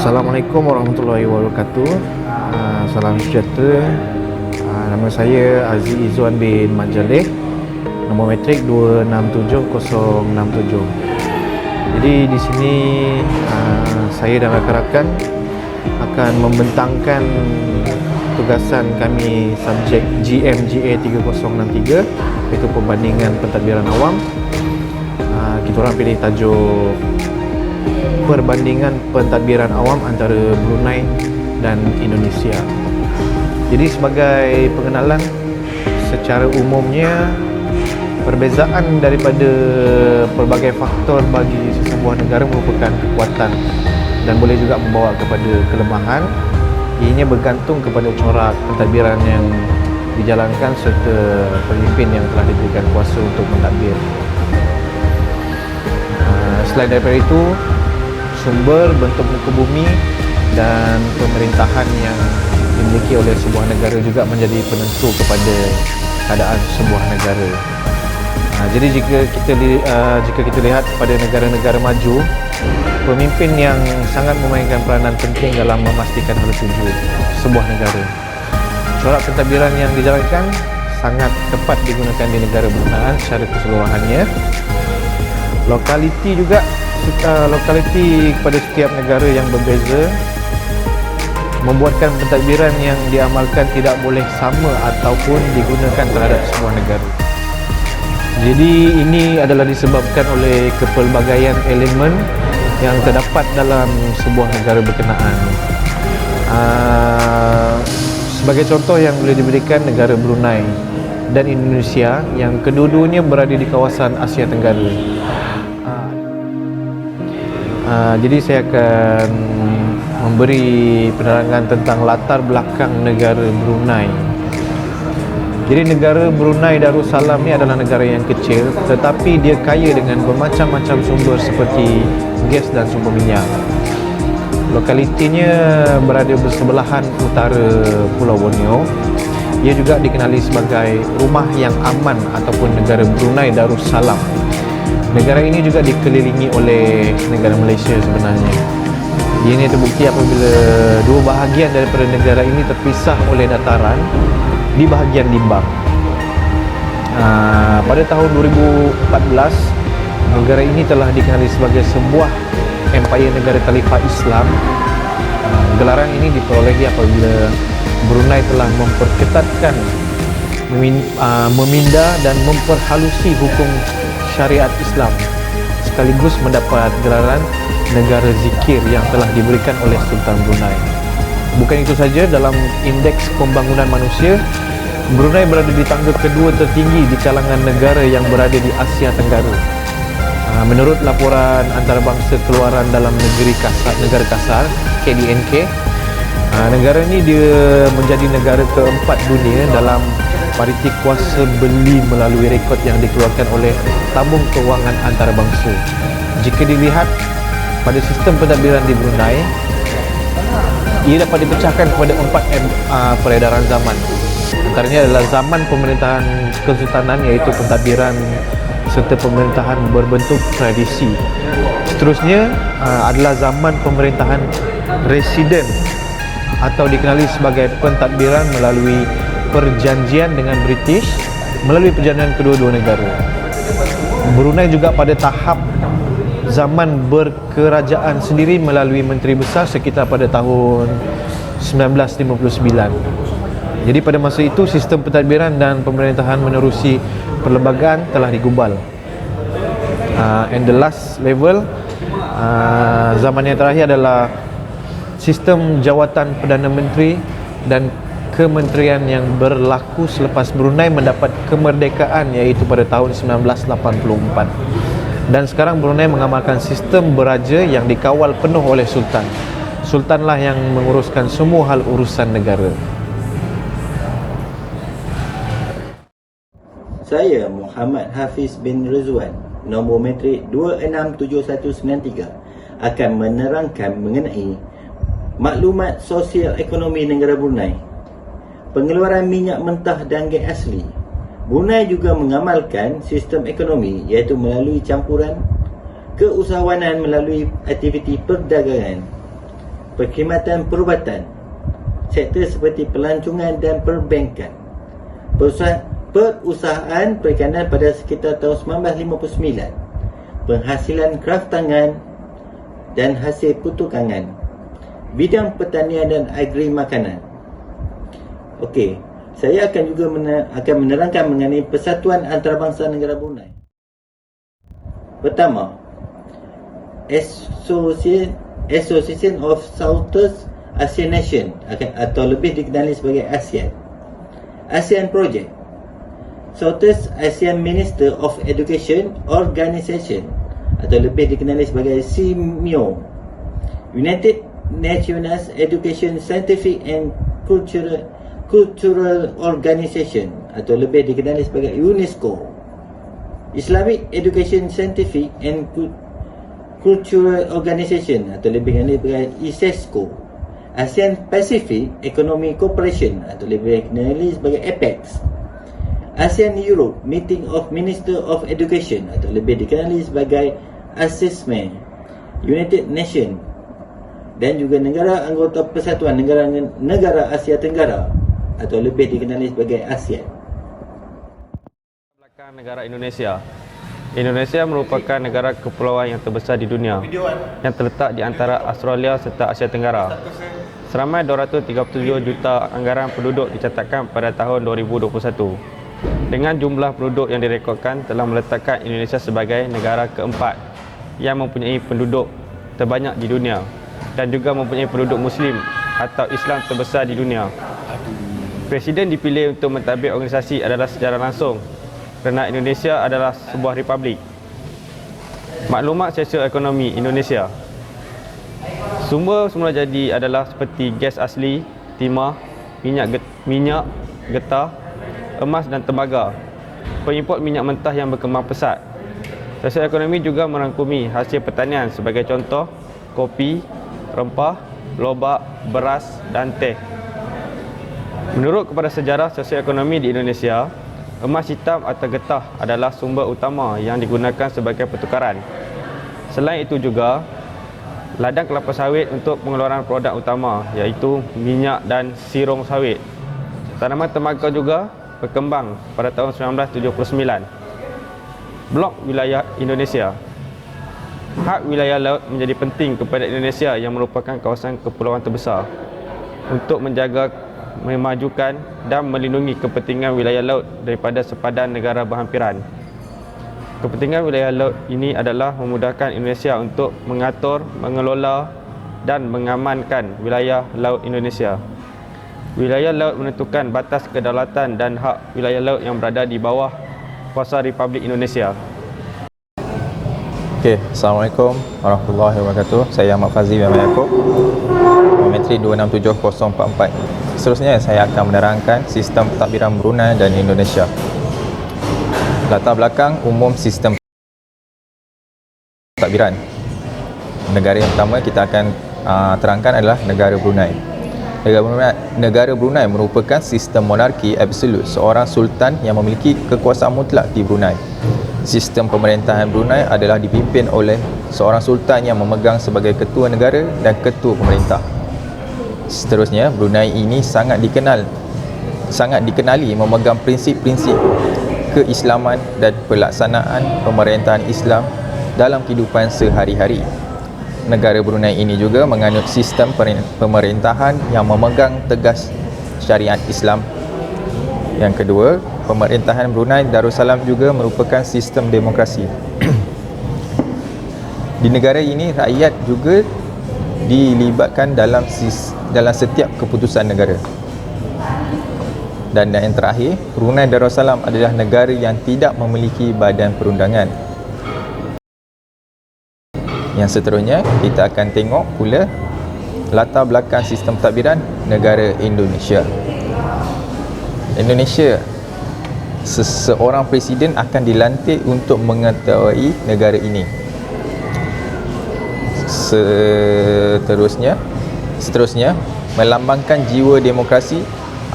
Assalamualaikum warahmatullahi wabarakatuh. Salam sejahtera. Nama saya Aziz Izzuan bin Majaleh. Nombor metrik 267067. Jadi di sini saya dan rakan-rakan akan membentangkan tugasan kami subjek GMGA 3063, iaitu perbandingan pentadbiran awam. Kita orang pilih tajuk perbandingan pentadbiran awam antara Brunei dan Indonesia. Jadi sebagai pengenalan, secara umumnya perbezaan daripada pelbagai faktor bagi sesebuah negara merupakan kekuatan dan boleh juga membawa kepada kelemahan. Ianya bergantung kepada corak pentadbiran yang dijalankan serta pemimpin yang telah diberikan kuasa untuk mentadbir. Selain daripada itu, sumber, bentuk muka bumi dan pemerintahan yang dimiliki oleh sebuah negara juga menjadi penentu kepada keadaan sebuah negara. Jadi jika kita lihat pada negara-negara maju, pemimpin yang sangat memainkan peranan penting dalam memastikan hal tuju sebuah negara. Corak pentadbiran yang dijalankan sangat tepat digunakan di negara berkenaan secara keseluruhannya. Lokaliti kepada setiap negara yang berbeza membuatkan pentadbiran yang diamalkan tidak boleh sama ataupun digunakan terhadap sebuah negara. Jadi ini adalah disebabkan oleh kepelbagaian elemen yang terdapat dalam sebuah negara berkenaan. Sebagai contoh yang boleh diberikan, negara Brunei dan Indonesia yang kedua-duanya berada di kawasan Asia Tenggara. Jadi saya akan memberi penerangan tentang latar belakang negara Brunei. Jadi negara Brunei Darussalam ni adalah negara yang kecil, tetapi dia kaya dengan bermacam-macam sumber seperti gas dan sumber minyak. Lokalitinya berada bersebelahan utara Pulau Borneo. Ia juga dikenali sebagai rumah yang aman ataupun negara Brunei Darussalam. Negara ini juga dikelilingi oleh negara Malaysia sebenarnya. Ini terbukti apabila dua bahagian daripada negara ini terpisah oleh dataran di bahagian limbang. Pada tahun 2014, negara ini telah dikenali sebagai sebuah empayar negara Khalifah Islam. Gelaran ini diperolehi apabila Brunei telah memperketatkan, meminda dan memperhalusi hukum syariat Islam, sekaligus mendapat gelaran negara zikir yang telah diberikan oleh Sultan Brunei. Bukan itu saja, dalam indeks pembangunan manusia, Brunei berada di tangga kedua tertinggi di kalangan negara yang berada di Asia Tenggara. Menurut laporan antarabangsa keluaran dalam negara kasar KDNK, negara ini dia menjadi negara keempat dunia dalam pariti kuasa beli melalui rekod yang dikeluarkan oleh tabung kewangan antarabangsa. Jika dilihat pada sistem pentadbiran di Brunei, ia dapat dipecahkan kepada 4 peredaran zaman. Antaranya adalah zaman pemerintahan kesultanan, iaitu pentadbiran serta pemerintahan berbentuk tradisi. Seterusnya adalah zaman pemerintahan residen atau dikenali sebagai pentadbiran melalui perjanjian dengan British melalui perjanjian kedua-dua negara. Brunei juga pada tahap zaman berkerajaan sendiri melalui Menteri Besar sekitar pada tahun 1959. Jadi pada masa itu sistem pentadbiran dan pemerintahan menerusi perlembagaan telah digubal. And the last level, zaman yang terakhir adalah sistem jawatan Perdana Menteri dan kementerian yang berlaku selepas Brunei mendapat kemerdekaan, iaitu pada tahun 1984. Dan sekarang Brunei mengamalkan sistem beraja yang dikawal penuh oleh Sultan. Sultanlah yang menguruskan semua hal urusan negara. Saya Muhammad Hafiz bin Rizwan, nombor metrik 267193, akan menerangkan mengenai maklumat sosial ekonomi negara Brunei. Pengeluaran minyak mentah dan gas asli. Brunei juga mengamalkan sistem ekonomi, iaitu melalui campuran keusahawanan melalui aktiviti perdagangan. perkhidmatan perubatan, sektor seperti pelancongan dan perbankan, perusahaan perikanan pada sekitar tahun 1959, penghasilan kraftangan dan hasil putukangan, bidang pertanian dan agri makanan. Okey, saya akan juga akan menerangkan mengenai Persatuan Antarabangsa Negara Brunei. Pertama, Association of Southeast Asian Nation atau lebih dikenali sebagai ASEAN. ASEAN Project, Southeast Asian Minister of Education Organization atau lebih dikenali sebagai SIMIO. United Nations Education Scientific and Cultural Organization atau lebih dikenali sebagai UNESCO. Islamic Education Scientific and Cultural Organization atau lebih dikenali sebagai ISESCO. ASEAN Pacific Economic Cooperation atau lebih dikenali sebagai APEC. ASEAN Europe Meeting of Minister of Education atau lebih dikenali sebagai ASESME. United Nations dan juga negara anggota Persatuan Negara Asia Tenggara atau lebih dikenali sebagai ASEAN. Belakang negara Indonesia. Indonesia merupakan negara kepulauan yang terbesar di dunia yang terletak di antara Australia serta Asia Tenggara. Seramai 237 juta anggaran penduduk dicatatkan pada tahun 2021. Dengan jumlah penduduk yang direkodkan telah meletakkan Indonesia sebagai negara keempat yang mempunyai penduduk terbanyak di dunia dan juga mempunyai penduduk Muslim atau Islam terbesar di dunia. Presiden dipilih untuk mentadbir organisasi adalah secara langsung kerana Indonesia adalah sebuah republik. Maklumat sosioekonomi Indonesia. Sumber semula jadi adalah seperti gas asli, timah, minyak getah, emas dan tembaga. Pengimport minyak mentah yang berkembang pesat. Sosioekonomi juga merangkumi hasil pertanian sebagai contoh kopi, rempah, lobak, beras dan teh. Menurut kepada sejarah sosioekonomi di Indonesia, emas hitam atau getah adalah sumber utama yang digunakan sebagai pertukaran. Selain itu juga, ladang kelapa sawit untuk pengeluaran produk utama iaitu minyak dan sirong sawit. Tanaman tembaga juga berkembang pada tahun 1979. Blok wilayah Indonesia. Hak wilayah laut menjadi penting kepada Indonesia yang merupakan kawasan kepulauan terbesar untuk menjaga, memajukan dan melindungi kepentingan wilayah laut daripada sepadan negara berhampiran. Kepentingan wilayah laut ini adalah memudahkan Indonesia untuk mengatur, mengelola dan mengamankan wilayah laut Indonesia. Wilayah laut menentukan batas kedaulatan dan hak wilayah laut yang berada di bawah kuasa Republik Indonesia. Okey, Assalamualaikum warahmatullahi wabarakatuh. Saya Ahmad Fazli bin Yaakob, Geometri 267044. Seterusnya saya akan menerangkan sistem pentadbiran Brunei dan Indonesia. Latar belakang umum sistem pentadbiran. Negara yang pertama kita akan terangkan adalah negara Brunei. Negara Brunei merupakan sistem monarki absolut, seorang sultan yang memiliki kekuasaan mutlak di Brunei. Sistem pemerintahan Brunei adalah dipimpin oleh seorang sultan yang memegang sebagai ketua negara dan ketua pemerintah. Seterusnya, Brunei ini sangat dikenali memegang prinsip-prinsip keislaman dan pelaksanaan pemerintahan Islam dalam kehidupan sehari-hari. Negara Brunei ini juga menganut sistem pemerintahan yang memegang tegas syariat Islam. Yang kedua, pemerintahan Brunei Darussalam juga merupakan sistem demokrasi. Di negara ini, rakyat juga dilibatkan dalam setiap keputusan negara. Dan yang terakhir, Brunei Darussalam adalah negara yang tidak memiliki badan perundangan. Yang seterusnya, kita akan tengok pula latar belakang sistem pentadbiran negara Indonesia. Indonesia, seseorang presiden akan dilantik untuk mengetuai negara ini. Seterusnya, melambangkan jiwa demokrasi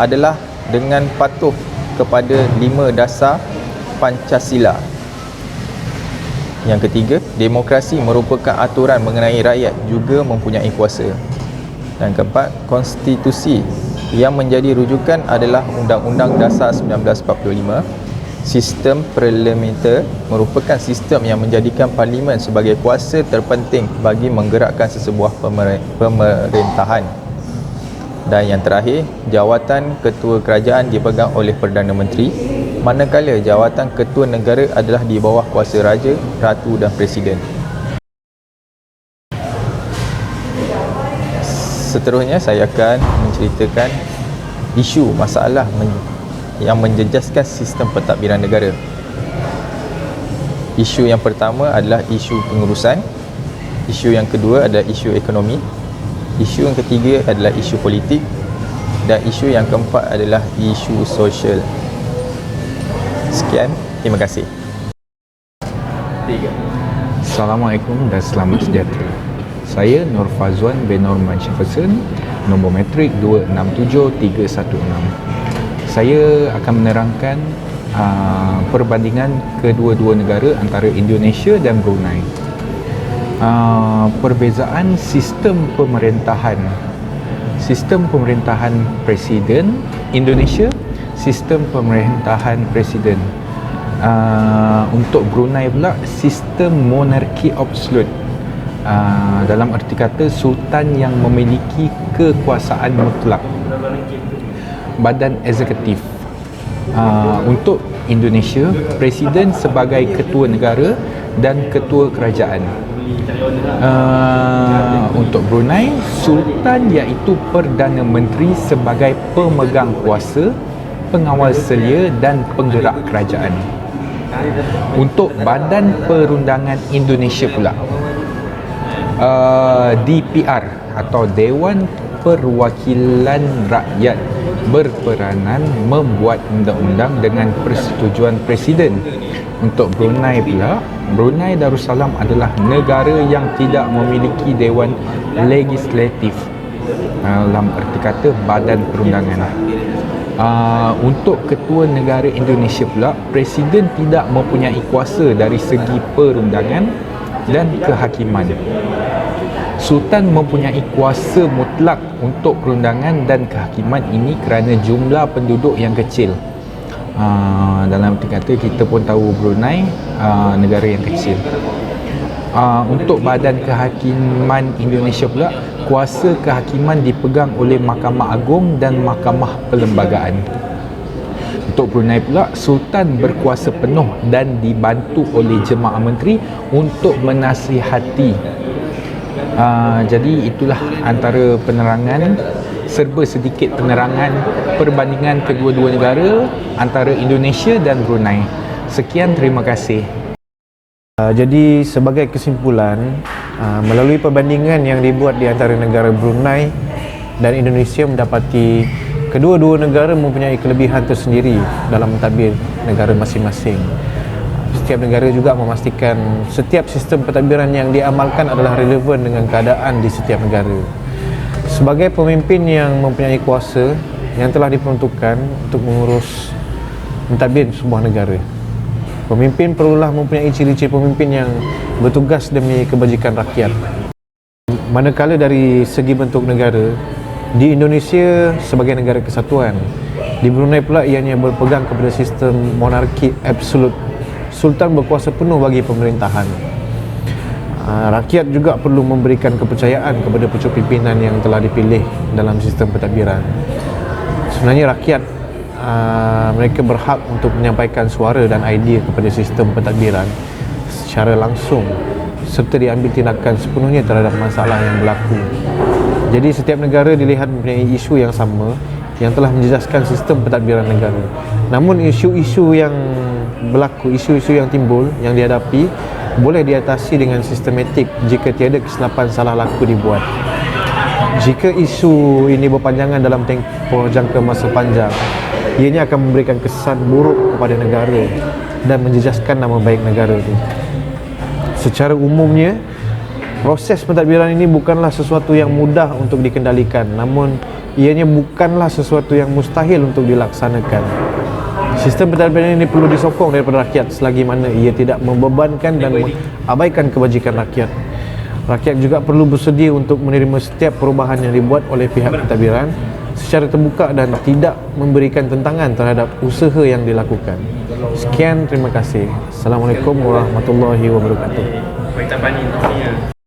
adalah dengan patuh kepada 5 dasar Pancasila. Yang ketiga, demokrasi merupakan aturan mengenai rakyat juga mempunyai kuasa. Dan keempat, konstitusi yang menjadi rujukan adalah Undang-Undang Dasar 1945. Sistem parlementer merupakan sistem yang menjadikan parlimen sebagai kuasa terpenting bagi menggerakkan sesebuah pemerintahan. Dan yang terakhir, jawatan ketua kerajaan dipegang oleh Perdana Menteri, manakala jawatan ketua negara adalah di bawah kuasa raja, ratu dan presiden. Seterusnya saya akan menceritakan isu masalah yang menjejaskan sistem pentadbiran negara. Isu yang pertama adalah isu pengurusan. Isu yang kedua adalah isu ekonomi. Isu yang ketiga adalah isu politik. Dan isu yang keempat adalah isu sosial. Sekian, terima kasih. Assalamualaikum dan selamat sejahtera. Saya Nur Fazwan bin Norman Jefferson, nombor matrik 267316. Saya akan menerangkan perbandingan kedua-dua negara antara Indonesia dan Brunei. Perbezaan sistem pemerintahan presiden Indonesia, sistem pemerintahan presiden. Untuk Brunei pula sistem monarki absolut. Dalam arti kata sultan yang memiliki kekuasaan mutlak. Badan eksekutif. Untuk Indonesia, presiden sebagai ketua negara dan ketua kerajaan. Untuk Brunei, sultan iaitu Perdana Menteri sebagai pemegang kuasa, pengawal selia dan penggerak kerajaan. Untuk Badan Perundangan Indonesia pula, DPR atau Dewan Perwakilan Rakyat berperanan membuat undang-undang dengan persetujuan presiden. Untuk Brunei pula, Brunei Darussalam adalah negara yang tidak memiliki dewan legislatif, dalam arti kata badan perundangan. Untuk ketua negara Indonesia pula, presiden tidak mempunyai kuasa dari segi perundangan dan kehakiman. Sultan mempunyai kuasa mutlak untuk perundangan dan kehakiman ini kerana jumlah penduduk yang kecil. Dalam arti kata kita pun tahu Brunei negara yang kecil. Untuk Badan Kehakiman Indonesia pula, kuasa kehakiman dipegang oleh Mahkamah Agung dan Mahkamah Perlembagaan. Untuk Brunei pula, Sultan berkuasa penuh dan dibantu oleh Jemaah Menteri untuk menasihati. Jadi itulah antara penerangan, serba sedikit penerangan perbandingan kedua-dua negara antara Indonesia dan Brunei. Sekian, terima kasih. Jadi sebagai kesimpulan, melalui perbandingan yang dibuat di antara negara Brunei dan Indonesia, mendapati kedua-dua negara mempunyai kelebihan tersendiri dalam mentadbir negara masing-masing. Setiap negara juga memastikan setiap sistem pentadbiran yang diamalkan adalah relevan dengan keadaan di setiap negara. Sebagai pemimpin yang mempunyai kuasa yang telah diperuntukkan untuk mengurus mentadbir sebuah negara, pemimpin perlulah mempunyai ciri-ciri pemimpin yang bertugas demi kebajikan rakyat. Manakala dari segi bentuk negara, di Indonesia sebagai negara kesatuan, di Brunei pula ianya berpegang kepada sistem monarki absolut. Sultan berkuasa penuh bagi pemerintahan. Rakyat juga perlu memberikan kepercayaan kepada pucuk pimpinan yang telah dipilih dalam sistem pentadbiran. Sebenarnya rakyat mereka berhak untuk menyampaikan suara dan idea kepada sistem pentadbiran secara langsung serta diambil tindakan sepenuhnya terhadap masalah yang berlaku. Jadi setiap negara dilihat mempunyai isu yang sama yang telah menjejaskan sistem pentadbiran negara. Namun isu-isu yang berlaku, isu-isu yang timbul, yang dihadapi boleh diatasi dengan sistematik jika tiada kesilapan salah laku dibuat. Jika isu ini berpanjangan dalam tempoh jangka masa panjang, ianya akan memberikan kesan buruk kepada negara dan menjejaskan nama baik negara itu. Secara umumnya, proses pentadbiran ini bukanlah sesuatu yang mudah untuk dikendalikan, namun ianya bukanlah sesuatu yang mustahil untuk dilaksanakan. Sistem pentadbiran ini perlu disokong daripada rakyat selagi mana ia tidak membebankan dan mengabaikan kebajikan rakyat. Rakyat juga perlu bersedia untuk menerima setiap perubahan yang dibuat oleh pihak pentadbiran secara terbuka dan tidak memberikan tentangan terhadap usaha yang dilakukan. Sekian, terima kasih. Assalamualaikum warahmatullahi wabarakatuh.